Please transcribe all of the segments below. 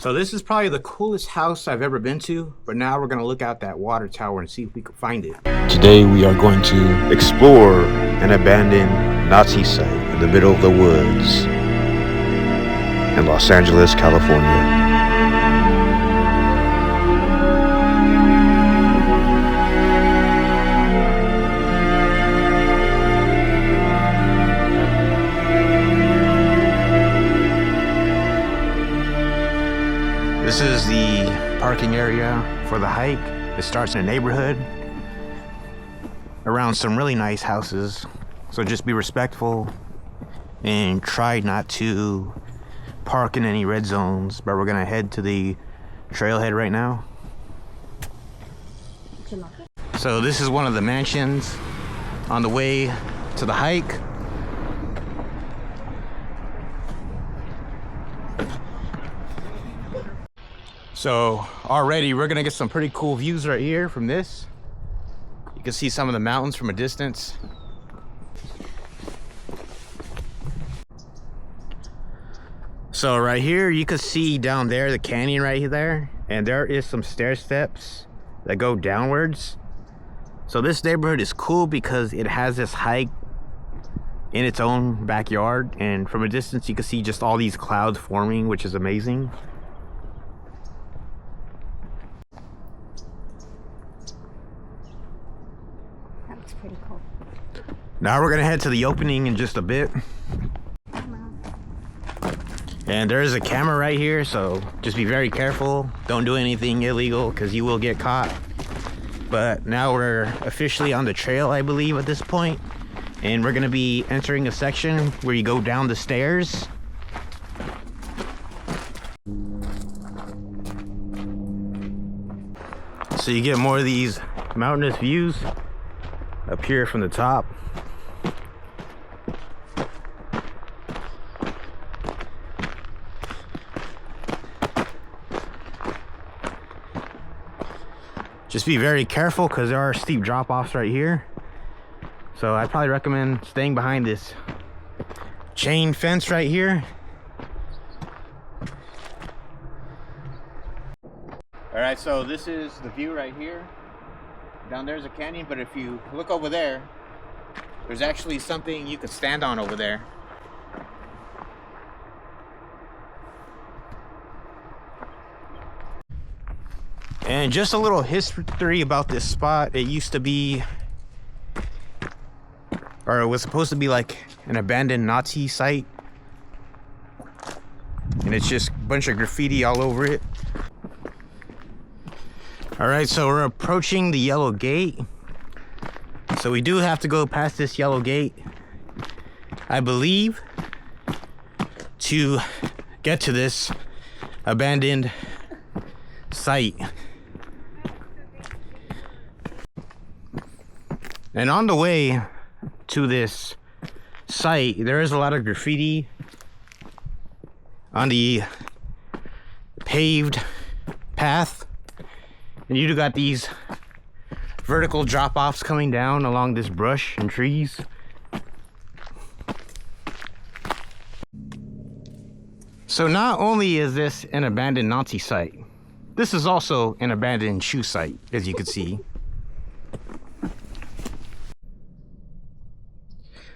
So this is probably the coolest house I've ever been to, but now we're gonna look out that water tower and see if we can find it. Today we are going to explore an abandoned Nazi site in the middle of the woods in Los Angeles, California. This is the parking area for the hike. It starts in a neighborhood around some really nice houses. So just be respectful and try not to park in any red zones. But we're gonna head to the trailhead right now. So this is one of the mansions on the way to the hike. So already we're gonna get some pretty cool views right here from this. You can see some of the mountains from a distance. So right here you can see down there the canyon right there, and there is some stair steps that go downwards. So this neighborhood is cool because it has this hike in its own backyard, and from a distance you can see just all these clouds forming, which is amazing. Pretty cool. Now we're gonna head to the opening in just a bit. And there is a camera right here, so just be very careful. Don't do anything illegal because you will get caught. But now we're officially on the trail, I believe, at this point. And we're gonna be entering a section where you go down the stairs. So you get more of these mountainous views up here from the top. Just be very careful because there are steep drop-offs right here. So I'd probably recommend staying behind this chain fence right here. All right, so this is the view right here. Down there's a canyon, but if you look over there, there's actually something you could stand on over there. And just a little history about this spot. It used to be, or it was supposed to be like an abandoned Nazi site. And it's just a bunch of graffiti all over it. All right, so we're approaching the yellow gate. So we do have to go past this yellow gate, I believe, to get to this abandoned site. And on the way to this site, there is a lot of graffiti on the paved path. And you got these vertical drop-offs coming down along this brush and trees. So not only is this an abandoned Nazi site, this is also an abandoned shoe site, as you can see.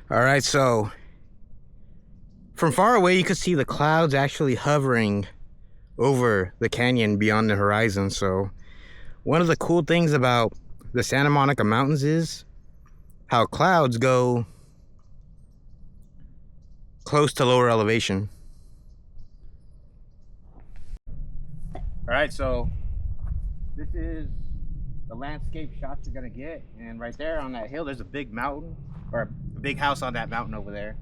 All right, so from far away you can see the clouds actually hovering over the canyon beyond the horizon. So one of the cool things about the Santa Monica Mountains is how clouds go close to lower elevation. All right, so this is the landscape shots you're gonna get. And right there on that hill, there's a big mountain, or a big house on that mountain over there.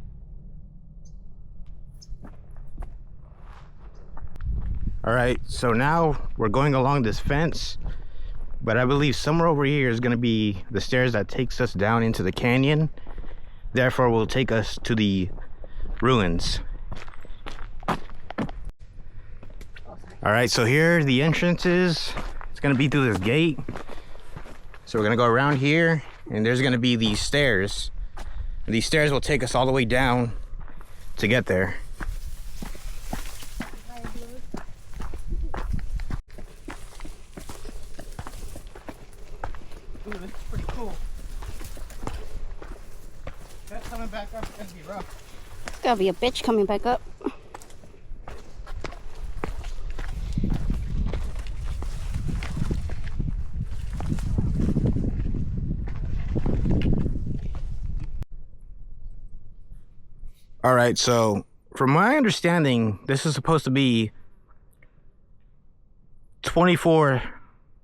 All right, so now we're going along this fence. But I believe somewhere over here is going to be the stairs that takes us down into the canyon. Therefore, will take us to the ruins. All right, so here the entrance is. It's going to be through this gate. So we're going to go around here, and there's going to be these stairs. And these stairs will take us all the way down to get there. this is pretty cool. That coming back up is gonna be rough. It's gotta be a bitch coming back up. All right, so from my understanding, this is supposed to be 24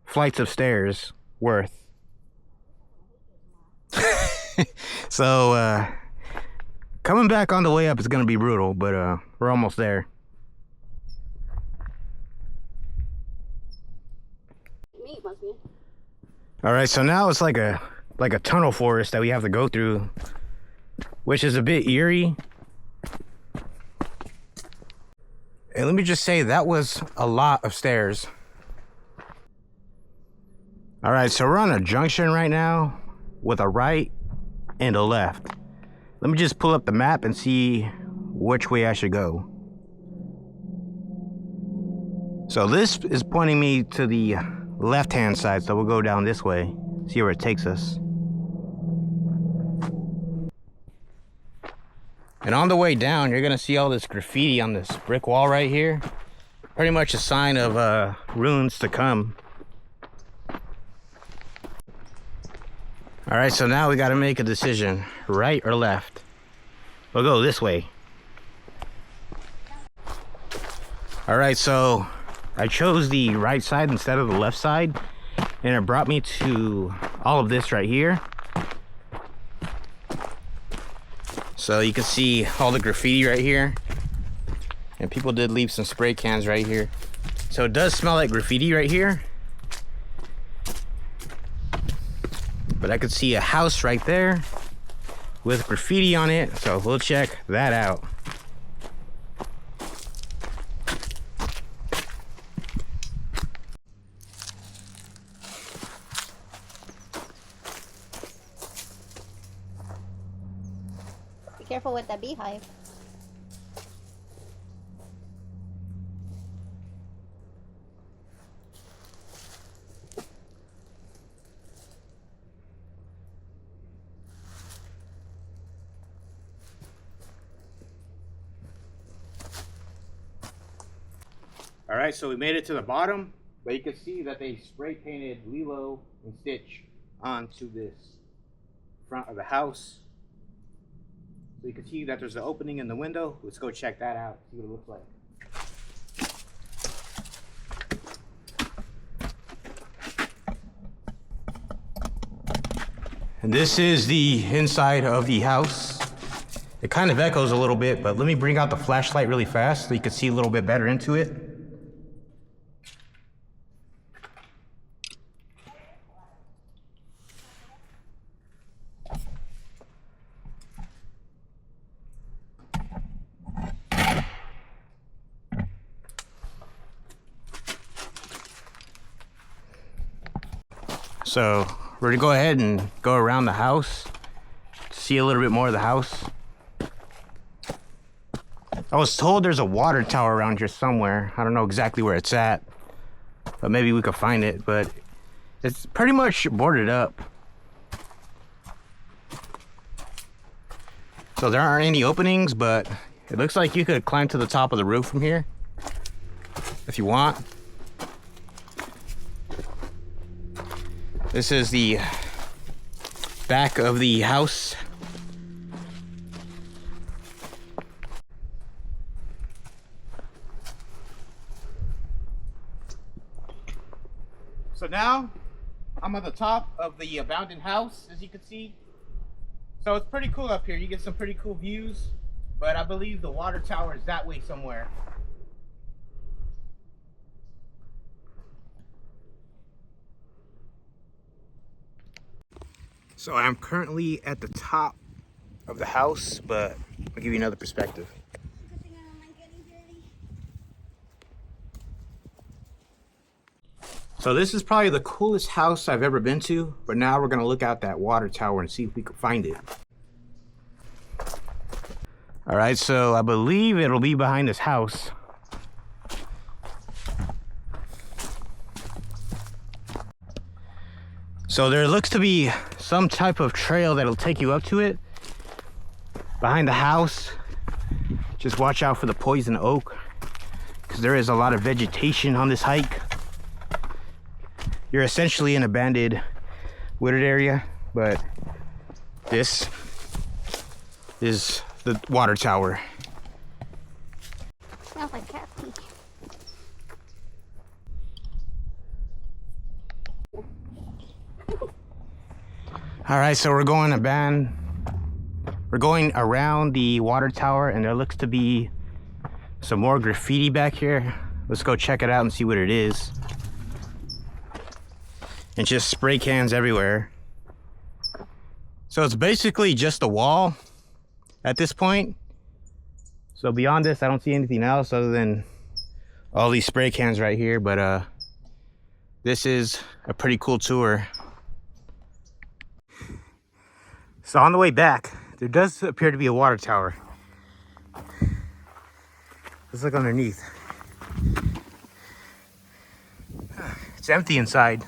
flights of stairs worth. So, coming back on the way up is going to be brutal, but we're almost there. All right, so now it's like a tunnel forest that we have to go through, which is a bit eerie. And let me just say, that was a lot of stairs. All right, so we're on a junction right now with a right and a left. Let me just pull up the map and see which way I should go. So this is pointing me to the left-hand side, so we'll go down this way, see where it takes us. And on the way down, you're gonna see all this graffiti on this brick wall right here. Pretty much a sign of ruins to come. All right, so now we gotta make a decision, right or left. We'll go this way. All right, so I chose the right side instead of the left side, and it brought me to all of this right here. So you can see all the graffiti right here, and people did leave some spray cans right here. So it does smell like graffiti right here, but I could see a house right there with graffiti on it, so we'll check that out. Be careful with that beehive. All right, so we made it to the bottom, but you can see that they spray painted Lilo and Stitch onto this front of the house. So you can see that there's an opening in the window. Let's go check that out, see what it looks like. And this is the inside of the house. It kind of echoes a little bit, but let me bring out the flashlight really fast so you can see a little bit better into it. So we're gonna go ahead and go around the house to see a little bit more of the house. I was told there's a water tower around here somewhere. I don't know exactly where it's at, but maybe we could find it. But it's pretty much boarded up. So there aren't any openings, but it looks like you could climb to the top of the roof from here if you want. This is the back of the house. So now I'm at the top of the abandoned house, as you can see. So it's pretty cool up here. You get some pretty cool views, but I believe the water tower is that way somewhere. So I'm currently at the top of the house, but I'll give you another perspective. So this is probably the coolest house I've ever been to, but now we're gonna look out that water tower and see if we can find it. All right, so I believe it'll be behind this house. So there looks to be some type of trail that'll take you up to it. Behind the house, just watch out for the poison oak, because there is a lot of vegetation on this hike. You're essentially in an abandoned wooded area, but this is the water tower. Smells like cat pee. All right, so we're going around the water tower, and there looks to be some more graffiti back here. Let's go check it out and see what it is. And just spray cans everywhere. So it's basically just a wall at this point. So beyond this, I don't see anything else other than all these spray cans right here. But this is a pretty cool tour. So on the way back, there does appear to be a water tower. Let's look underneath. It's empty inside.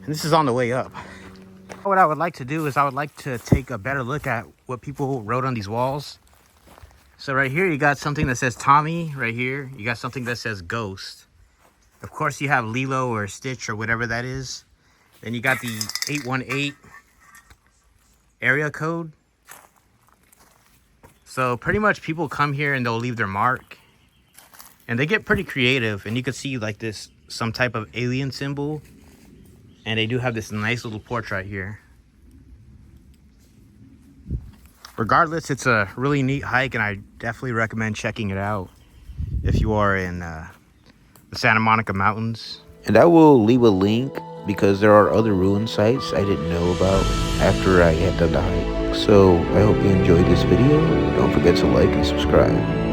And this is on the way up. What I would like to do is I would like to take a better look at what people wrote on these walls. So right here, you got something that says Tommy. Right here, you got something that says Ghost. Of course, you have Lilo or Stitch or whatever that is. Then you got the 818 area code. So pretty much people come here and they'll leave their mark. And they get pretty creative. And you can see like this, some type of alien symbol. And they do have this nice little porch right here. Regardless, it's a really neat hike, and I definitely recommend checking it out if you are in the Santa Monica Mountains. And I will leave a link because there are other ruin sites I didn't know about after I had done the hike. So I hope you enjoyed this video. Don't forget to like and subscribe.